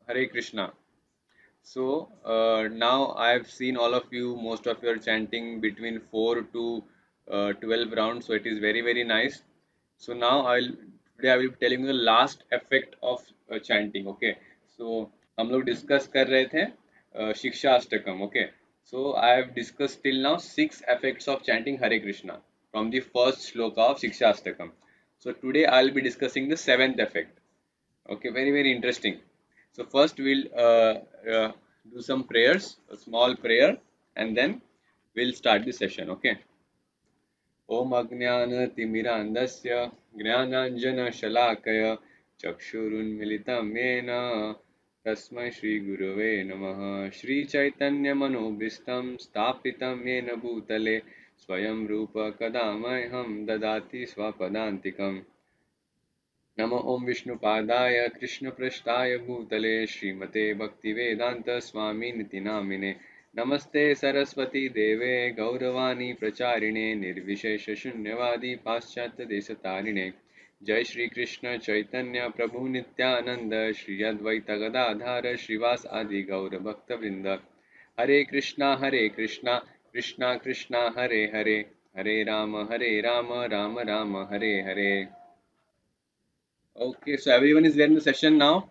Hare Krishna. So now I've seen all of you, most of you are chanting between 4 to 12 rounds. So it is very nice. So now today I will be telling you the last effect of chanting. Okay. So हम लोग discuss कर रहे थे शिक्षा Ashtakam. Okay. So I have discussed till now 6 effects of chanting Hare Krishna from the first shloka of Shiksha Ashtakam. So today I'll be discussing the seventh effect. Okay, very interesting. So first we'll do some prayers, a small prayer, and then we'll start the session. Okay. Om Ajnana-timirandasya Jnananjana-shalakaya Chakshurunmilitam Yena Tasmai Shri Gurave Namaha Shri Chaitanya Manobhistam Stapitam Yena Bhutale Swayam Rupa Kadamayham Dadati Swapadantikam नमो ओम विष्णुपादाय कृष्णपृष्ठाय भूतले श्रीमते भक्तिवेदांत स्वामी निति नामिने नमस्ते सरस्वती देवे गौरवाणी प्रचारिणे निर्विशेष शून्यवादी पाश्चात्य देशतारिणे जय श्री कृष्ण चैतन्य प्रभु नित्यानंद श्री अद्वैत गदाधार श्रीवास आदि गौर भक्त वृंद हरे Krishna Krishna Krishna Hare Hare Hare Ram Ram Ram Hare Hare. Okay, so everyone is there in the session now.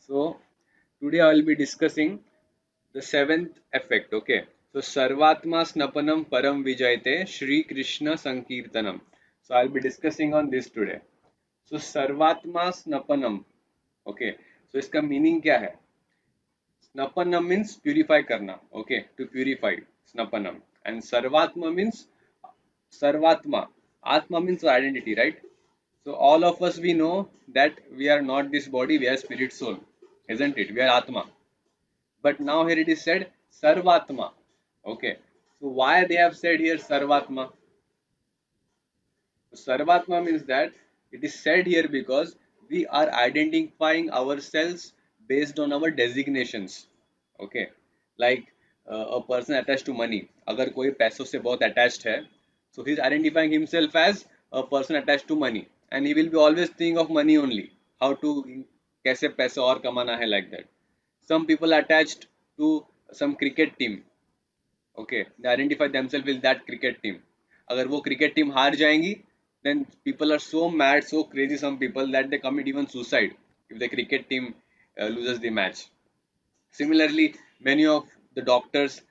So today I will be discussing the seventh effect. Okay, so Sarvatma Snapanam Param Vijayate Shri Krishna Sankirtanam. So I will be discussing on this today. So Sarvatma Snapanam. Okay, so इसका meaning क्या है? Snapanam means purify करना. Okay, to purify. Snapanam. And Sarvatma means Sarvatma. Atma means identity, right? So all of us we know that we are not this body, we are spirit soul, isn't it? We are Atma. But now here it is said Sarvatma. Okay. So why they have said here Sarvatma? So Sarvatma means that it is said here because we are identifying ourselves based on our designations. Okay. Like a person attached to money. अगर कोई पैसों से बहुत attached है, so he is identifying himself as a person attached to money, and he will be always think of money only. How to कैसे पैसे और कमाना है, like that. Some people attached to some cricket team. Okay, they identify themselves with that cricket team. अगर वो cricket team हार जाएंगी, then people are so mad, so crazy, some people, that they commit even suicide if the cricket team loses the match. Similarly, many of the doctors,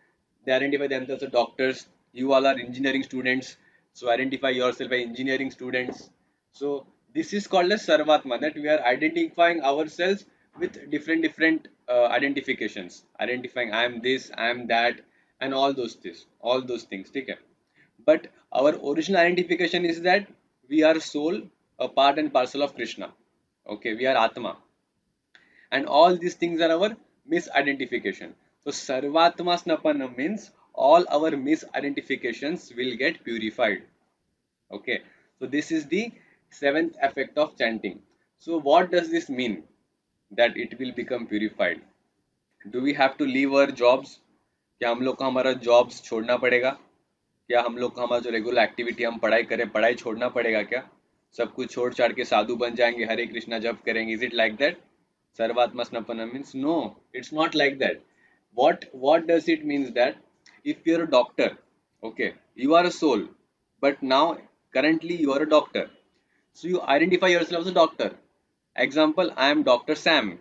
they identify themselves as doctors. You all are engineering students, so identify yourself as engineering students. So this is called as Sarvatma, that we are identifying ourselves with different identifications, identifying I am this, I am that, and all those things. Okay. But our original identification is that we are soul, a part and parcel of Krishna. Okay, we are Atma, and all these things are our misidentification. So Sarvatma Snapana means all our misidentifications will get purified. Okay, so this is the seventh effect of chanting. So what does this mean, that it will become purified? Do we have to leave our jobs? क्या हम लोग को हमारा jobs छोड़ना पड़ेगा? क्या हम लोग को हमारा जो रेगुलर एक्टिविटी हम पढ़ाई करें, पढ़ाई छोड़ना पड़ेगा क्या? सब कुछ छोड़ छाड़ के साधु बन जाएंगे, हरे कृष्णा जप करेंगे? Is it like that? Sarvatma Snapana means no, it's not like that. What does it means that if you're a doctor, okay, you are a soul, but now currently you are a doctor, so you identify yourself as a doctor. Example, I am Dr. Sam.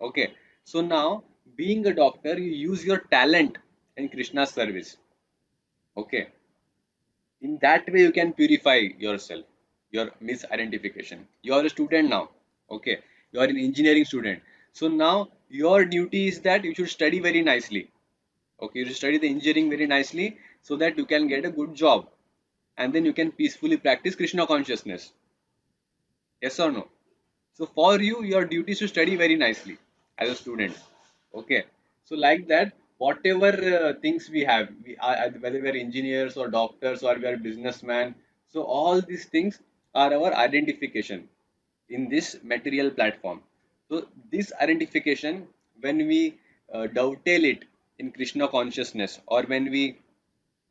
Okay, so now being a doctor, you use your talent in Krishna's service. Okay, in that way you can purify yourself, your misidentification. You are a student now. Okay, you are an engineering student, so now your duty is that you should study very nicely. Okay, you should study the engineering very nicely, so that you can get a good job, and then you can peacefully practice Krishna consciousness. Yes or no? So for you, your duty is to study very nicely as a student. Okay, so like that, whatever things we have, we are, whether we are engineers or doctors or we are businessmen, so all these things are our identification in this material platform. So this identification, when we dovetail it in Krishna consciousness, or when we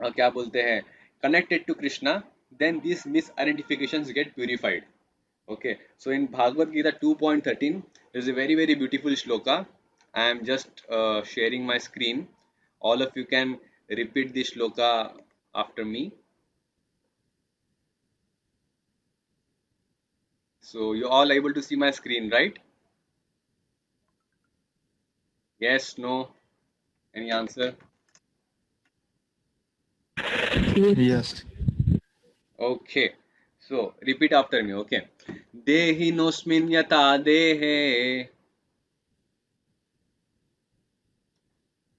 क्या बोलते हैं, connected to Krishna, then these misidentifications get purified. Okay, so in Bhagavad Gita 2.13, There's a very beautiful shloka. I am just sharing my screen. All of you can repeat this shloka after me. So you all able to see my screen, right? Yes, no, any answer? Yes. Okay. So repeat after me. Okay. Dehi nosmin yata dehe.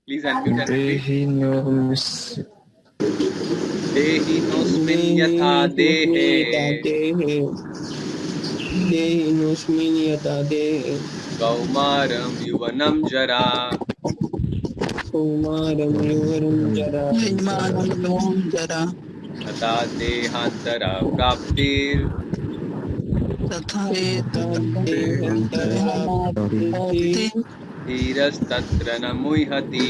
Please unmute and repeat. Dehi no mis Dehi nosmin yatha dehe. Dehinosminiyatadehe Kaumaram yuvanam jara. Kumaram Yuvaram Jara जरा तथा देहांतरा प्राप्तिर तथा Tadehantara ते Prapti धीरस्तत्र न मुह्यति.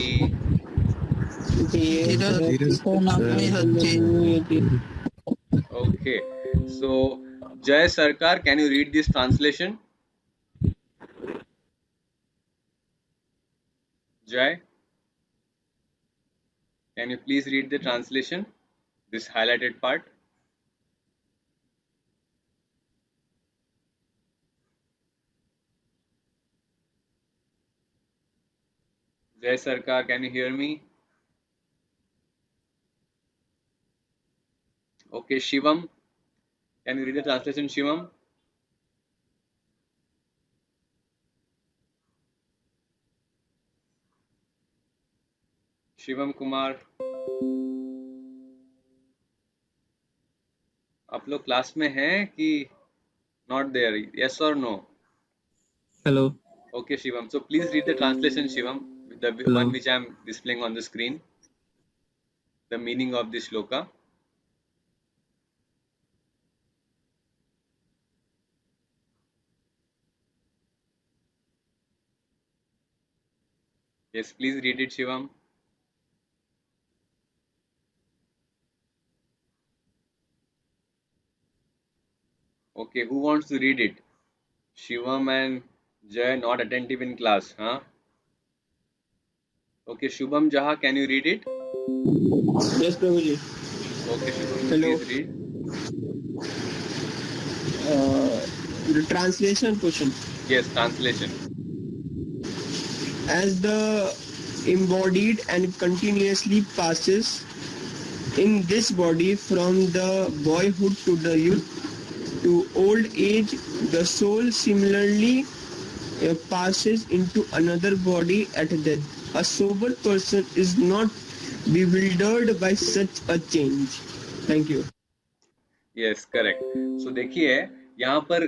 तिरस्करणमयते Okay. So Jay Sarkar, can you read this translation? Jay, can you please read the translation? This highlighted part. Jay Sarkar, can you hear me? Okay, Shivam, can you read the translation, Shivam? Shivam Kumar, आप लोग class में हैं कि not there? Yes और no? Hello. Okay, Shivam. So please read the translation, Shivam, the Hello. one which I am displaying on the screen. The meaning of this shloka. Yes, please read it, Shivam. Okay, who wants to read it? Shivam and Jay not attentive in class, huh? Okay, Shubham Jaha, can you read it? Yes, Prabhuji. Okay, Shubham, Hello. please read. The translation question. Yes, translation. As the embodied and continuously passes in this body from the boyhood to the youth to old age, the soul similarly passes into another body at death. A sober person is not bewildered by such a change. Thank you. Yes correct. So देखिए यहाँ पर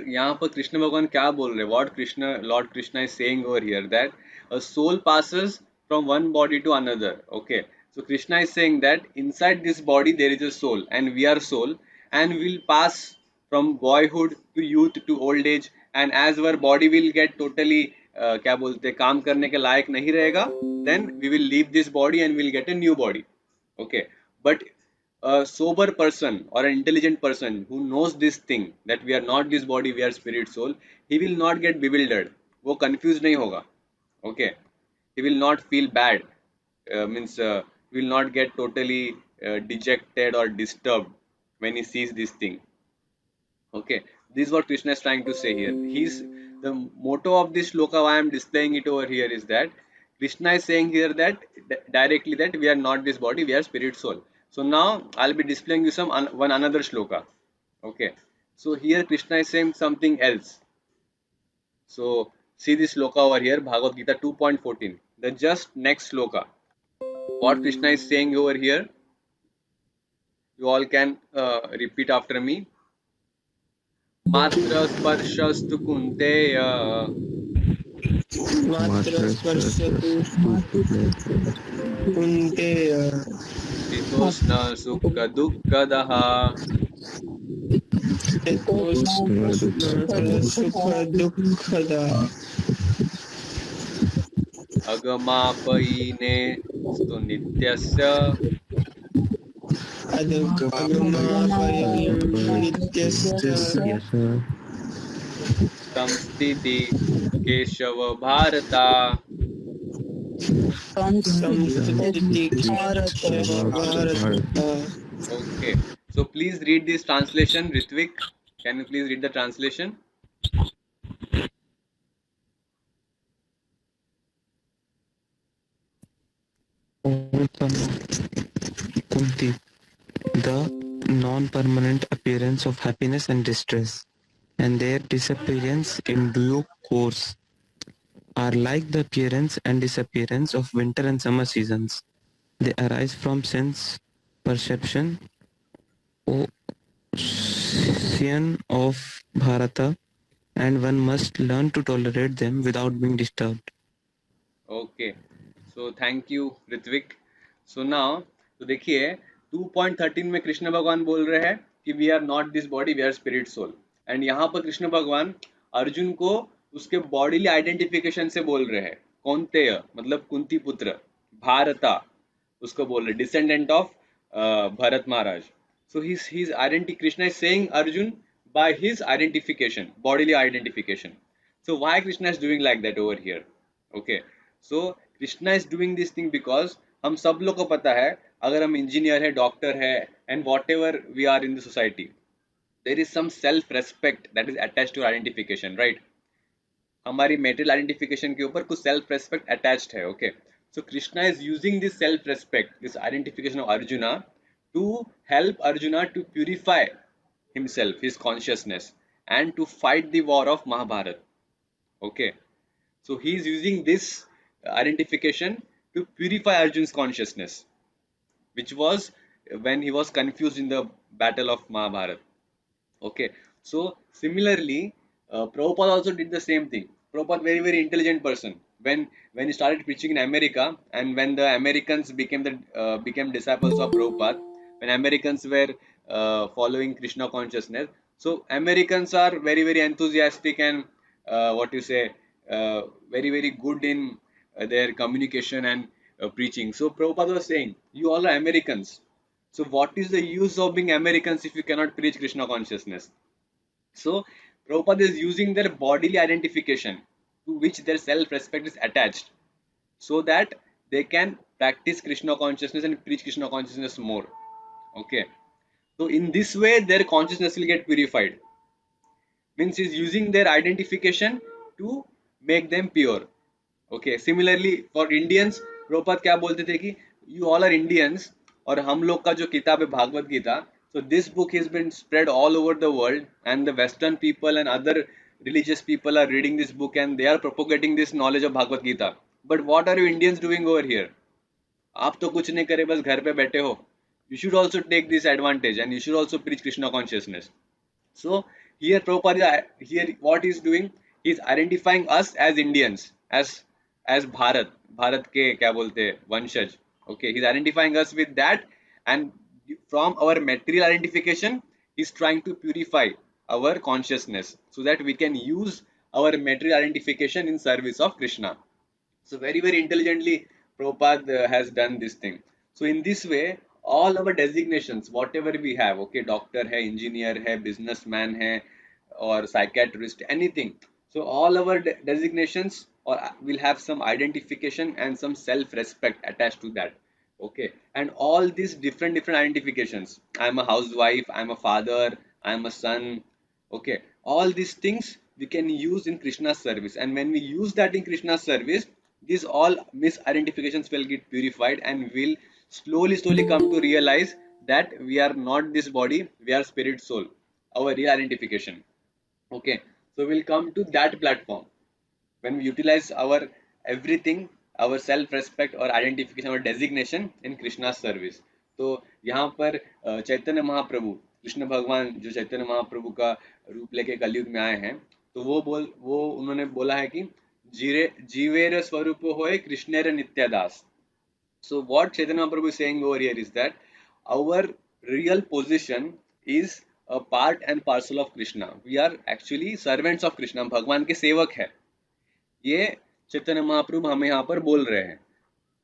कृष्ण भगवान क्या बोल रहे हैं. What Krishna Lord Krishna is saying over here that a soul passes from one body to another. Okay, so Krishna is saying that inside this body there is a soul and we are soul and will pass from boyhood to youth to old age, and as our body will get totally क्या बोलते हैं, काम करने के लायक नहीं रहेगा, then we will leave this body and will get a new body. Okay, but a sober person or an intelligent person who knows this thing that we are not this body, we are spirit soul, he will not get bewildered. वो confused नहीं होगा. Okay, he will not feel bad. Means he will not get totally dejected or disturbed when he sees this thing. Okay, this is what Krishna is trying to say here. He's the motto of this shloka. Why I am displaying it over here is that Krishna is saying here that directly that we are not this body, we are spirit soul. So now I'll be displaying you some one another shloka. Okay, so here Krishna is saying something else. So see this shloka over here, Bhagavad Gita 2.14, the just next shloka. What Krishna is saying over here, you all can repeat after me. मात्र स्पर्शस्तु कुन्तेय Matra Sparshatu Kunteya शीतोष्ण सुख दुःखदः Sukha Dukkada अगमापयिने स्तु नित्यस्य Agamapayanam Nityasya संस्थिति Keshav भारता. संस्कृति Bharat Bharat. Okay, so please read this translation. Ritvik, can you please read the translation? Kunti, the non-permanent appearance of happiness and distress, and their disappearance in due course, are like the appearance and disappearance of winter and summer seasons. They arise from sense perception, ocean of Bharata, and one must learn to tolerate them without being disturbed. Okay, so thank you Ritvik. So now, तो देखिए 2.13 में कृष्ण भगवान बोल रहे हैं कि we are not this body, we are spirit soul. And यहाँ पर कृष्ण भगवान अर्जुन को उसके बॉडीली आइडेंटिफिकेशन से बोल रहे हैं. कौन्तेय मतलब कुंती पुत्र, भारता उसको बोल रहे, descendant of Bharat Maharaj. So his identity, Krishna is saying Arjun by his identification, bodily identification. So why Krishna is doing like that over here? Okay, so Krishna is doing this thing because हम सब लोग को पता है अगर हम engineer है, doctor है, and whatever we are in the society, there is some self respect that is attached to identification, right. हमारी मेटेरियल आइडेंटिफिकेशन के ऊपर कुछ सेल्फ रेस्पेक्ट अटैच्ड है. Okay, so Krishna is using this self respect, this identification of Arjuna to help Arjuna to purify himself, his consciousness, and to fight the war of Mahabharata. Okay, so he is using this identification to purify Arjun's consciousness, which was when he was confused in the battle of Mahabharata. Okay, so similarly, Prabhupada also did the same thing. Prabhupada, very intelligent person. When he started preaching in America, and when the Americans became disciples of Prabhupada, when Americans were following Krishna consciousness, so Americans are very enthusiastic and what you say, very good in their communication and preaching. So Prabhupada was saying, you all are Americans, so what is the use of being Americans if you cannot preach Krishna consciousness? So Prabhupada is using their bodily identification to which their self-respect is attached, so that they can practice Krishna consciousness and preach Krishna consciousness more. Okay, so in this way their consciousness will get purified. Means is using their identification to make them pure. Okay, similarly for Indians, Prabhupada क्या बोलते थे कि you all are Indians, और हम लोग का जो किताब है Bhagavat Gita, so this book has been spread all over the world, and the Western people and other religious people are reading this book and they are propagating this knowledge of Bhagavad Gita. But what are you Indians doing over here? आप तो कुछ नहीं करे, बस घर पे बैठे हो. You should also take this advantage and you should also preach Krishna consciousness. So here Prabhupada, here what he is doing, he is identifying us as Indians, as Bharat के क्या बोलते हैं वंशज. Okay, he is identifying us with that, and from our material identification he is trying to purify our consciousness so that we can use our material identification in service of Krishna. So very intelligently Prabhupada has done this thing. So in this way, all our designations, whatever we have, okay, doctor hai, engineer hai, businessman hai, or psychiatrist, anything. So all our designations or will have some identification and some self-respect attached to that. Okay, and all these different identifications. I am a housewife, I am a father, I am a son. Okay, all these things we can use in Krishna's service, and when we use that in Krishna's service, these all misidentifications will get purified, and will slowly come to realize that we are not this body, we are spirit soul, our real identification. Okay, so we'll come to that platform when we utilize our everything, our self respect or identification or designation in Krishna's service. तो यहाँ पर चैतन्य महाप्रभु, कृष्ण भगवान जो चैतन्य महाप्रभु का रूप लेके कलयुग में आए हैं, तो वो उन्होंने बोला है कि जीवेर स्वरूप होए कृष्णेर नित्यादास. So what Chaitanya Mahaprabhu is saying over here is that our real position is a part and parcel of Krishna. We are actually servants of Krishna. भगवान के सेवक है. ये चैतन्य महाप्रभु हमें यहाँ पर बोल रहे हैं.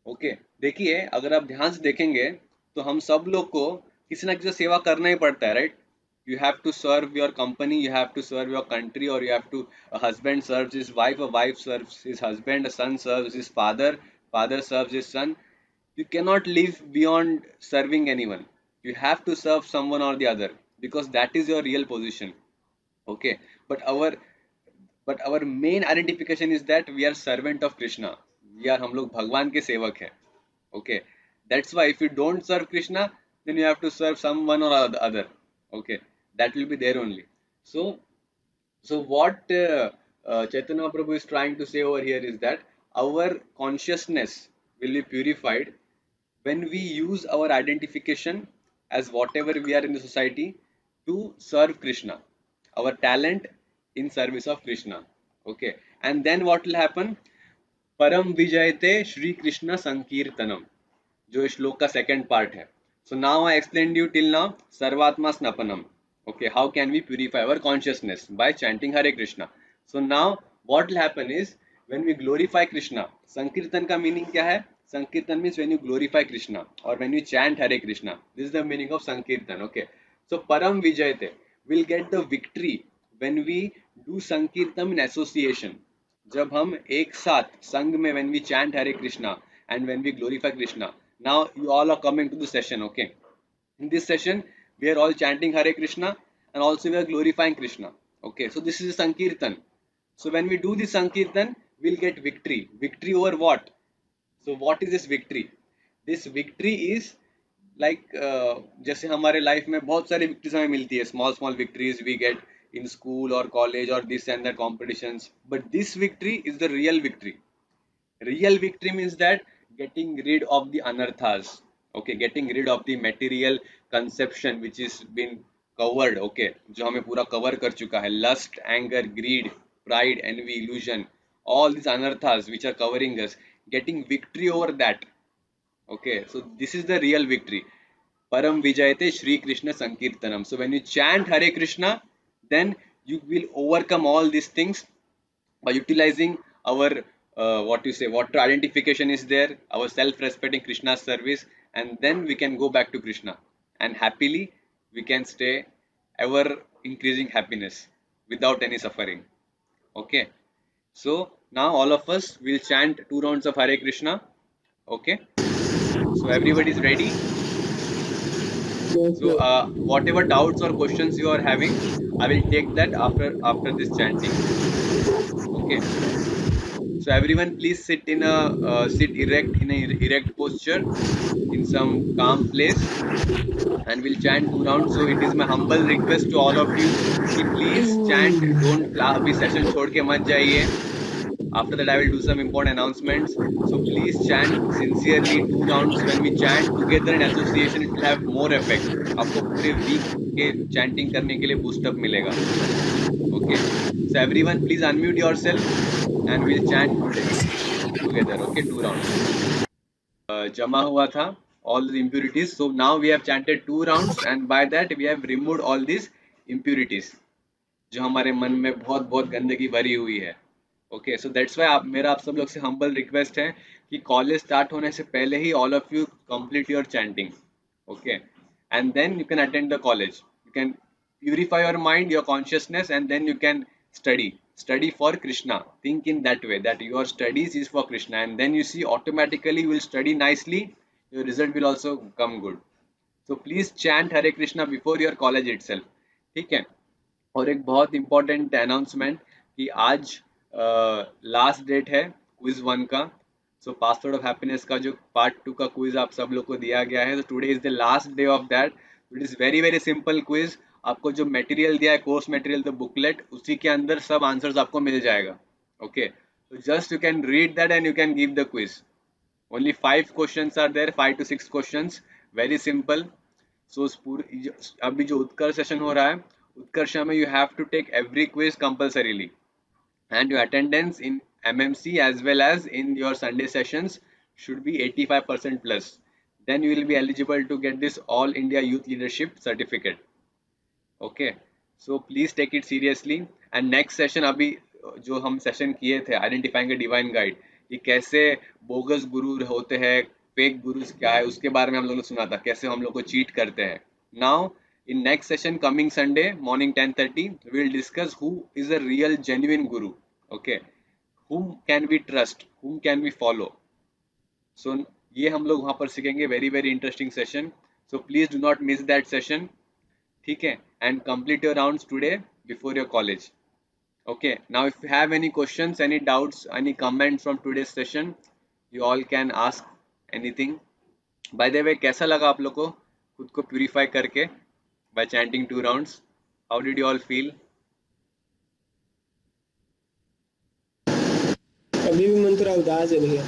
ओके, देखिए अगर आप ध्यान से देखेंगे तो हम सब लोग को किसी ना किसी सेवा करना ही पड़ता है, right. You have to serve your company, you have to serve your country, or you have to, a husband serves his wife, a wife serves his husband, a son serves his father, father serves his son. You cannot live beyond serving anyone. You have to serve someone or the other, because that is your real position. Okay, but our main identification is that we are servant of Krishna. We are, हम लोग भगवान के सेवक हैं. Okay, that's why if you don't serve Krishna, then you have to serve someone or the other. Okay, that will be there only. So what Chaitanya Prabhu is trying to say over here is that our consciousness will be purified when we use our identification as whatever we are in the society to serve Krishna, our talent in service of Krishna. Okay, and then what will happen? Param Vijayate Shri Krishna Sankirtanam, जो इस श्लोक का second part है. So now I explained you till now Sarvatma Snapanam. Okay, how can we purify our consciousness? By chanting Hare Krishna. So now what will happen is when we glorify Krishna, Sankirtan का meaning क्या है? Sankirtan means when you glorify Krishna or when you chant Hare Krishna. This is the meaning of Sankirtan. Okay, so Param Vijayate will get the victory when we do Sankirtan in association. जब हम एक साथ संग में, when we chant Hare Krishna and when we glorify Krishna. Now you all are coming to the session. Okay, in this session we are all chanting Hare Krishna and also we are glorifying Krishna. Okay, so this is a Sankirtan. So when we do this Sankirtan, we'll get victory. Victory over what? So what is this victory? This victory is like जैसे हमारे life में बहुत सारी victories हमें मिलती है, small small victories we get in school or college or this and that competitions, but this victory is the real victory. Real victory means that getting rid of the anarthas. Okay, getting rid of the material conception which is been covered. Okay, जो हमें पूरा cover कर चुका है, lust, anger, greed, pride, envy, illusion, all these anarthas which are covering us, getting victory over that. Okay, so this is the real victory. Param Vijayate Shri Krishna Sankirtanam. So when you chant Hare Krishna, then you will overcome all these things by utilizing our what you say, what identification is there, our self-respecting Krishna's service, and then we can go back to Krishna, and happily we can stay ever increasing happiness without any suffering. Okay, so now all of us will chant 2 rounds of Hare Krishna. Okay, so everybody is ready. So whatever doubts or questions you are having, I will take that after this chanting. Okay. So everyone, please sit in a sit erect in a erect posture in some calm place, and we'll chant 2 rounds. So it is my humble request to all of you कि please chant. Don't अभी session छोड़ के मत जाइए. After that, I will do some important announcements. So please chant sincerely 2 rounds. When we chant together in association, it will have more effect. आपको पूरे week के chanting करने के लिए boost up मिलेगा. Okay. So everyone, please unmute yourself and we'll chant together. Okay, 2 rounds. जमा हुआ था all the impurities. So now we have chanted 2 rounds, and by that we have removed all these impurities जो हमारे मन में बहुत बहुत गंदगी भरी हुई है. ओके, सो दैट्स वाई मेरा आप सब लोग से हम्बल रिक्वेस्ट है कि कॉलेज स्टार्ट होने से पहले ही all of you complete your chanting. Okay, and then you can attend the college. You can purify your mind, your consciousness, and then you can study for Krishna. Think in that way that your studies is for Krishna, and then you see automatically you will study nicely, your result will also come good. So please chant Hare Krishna before your college itself. ठीक है. और एक बहुत important announcement कि आज last date है quiz 1 का. सो password of happiness का जो पार्ट 2 का क्विज आप सब लोग को दिया गया है, तो today is the last day of that. It is very very simple quiz. आपको जो मटेरियल दिया है, कोर्स मटेरियल, द बुकलेट, उसी के अंदर सब आंसर्स आपको मिल जाएगा. ओके, तो just you can read that and you can give the quiz. Only 5 questions are there, 5 to 6 questions, very simple. So अभी जो उत्कर्ष सेशन हो रहा है, Utkarsha mein you have to take every quiz compulsorily, and your attendance in MMC as well as in your Sunday sessions should be 85% plus. Then you will be eligible to get this All India Youth Leadership certificate. Okay, so please take it seriously. And next session अभी जो हम session किए थे identifying a divine guide, ये कैसे bogus गुरु होते हैं, fake गुरु क्या है, उसके बारे में हम लोगों ने सुना था, कैसे हम लोग को चीट करते हैं. Now In next session coming Sunday morning 10:30, we will discuss who is a real genuine guru. Okay, whom can we trust, whom can we follow. So ये हम लोग वहाँ पर सीखेंगे. Very very interesting session. So please do not miss that session. ठीक है, and complete your rounds today before your college. Okay, now if you have any questions, any doubts, any comments from today's session, you all can ask anything. By the way, कैसा लगा आप लोग को खुद को purify करके by chanting 2 rounds? How did you all feel? अभी भी मन थोड़ा उदास है भैया.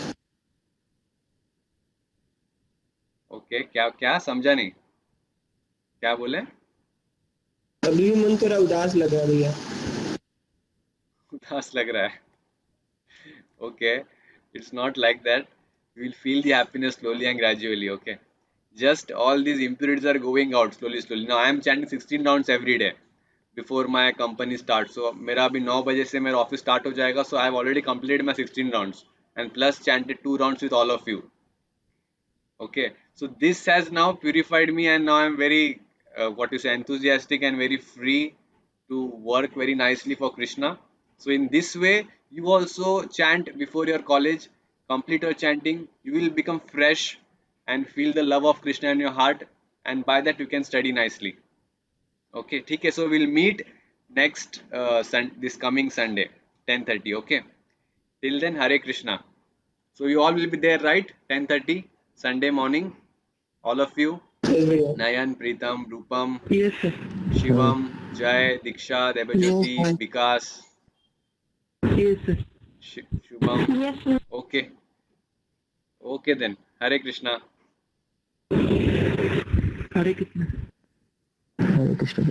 Okay, क्या क्या समझा नहीं, क्या बोले? अभी भी मन थोड़ा उदास लग रहा है भैया. उदास लग रहा है. Okay, it's not like that. You will feel the happiness slowly and gradually. Okay, just all these impurities are going out slowly slowly. Now I am chanting 16 rounds every day before my company starts. So मेरा अभी 9 बजे से मेरा office start हो जाएगा. So I have already completed my 16 rounds and plus chanted 2 rounds with all of you. Okay, so this has now purified me and now I am very what you say, enthusiastic and very free to work very nicely for Krishna. So in this way you also chant before your college, complete your chanting, you will become fresh and feel the love of Krishna in your heart, and by that you can study nicely. Okay, ठीक है. So we'll meet next this coming Sunday 10:30. Okay, till then Hare Krishna. So you all will be there, right? 10:30 Sunday morning, all of you. Yes, भैया. Nayan, Pritam, Rupam, Yes, sir. Shivam, Jai, Diksha, Debajyoti, Yes, Vikas, Yes, sir. Shubham. Yes, sir. Okay. Okay then. Hare Krishna. Hare Krishna. Hare Krishna.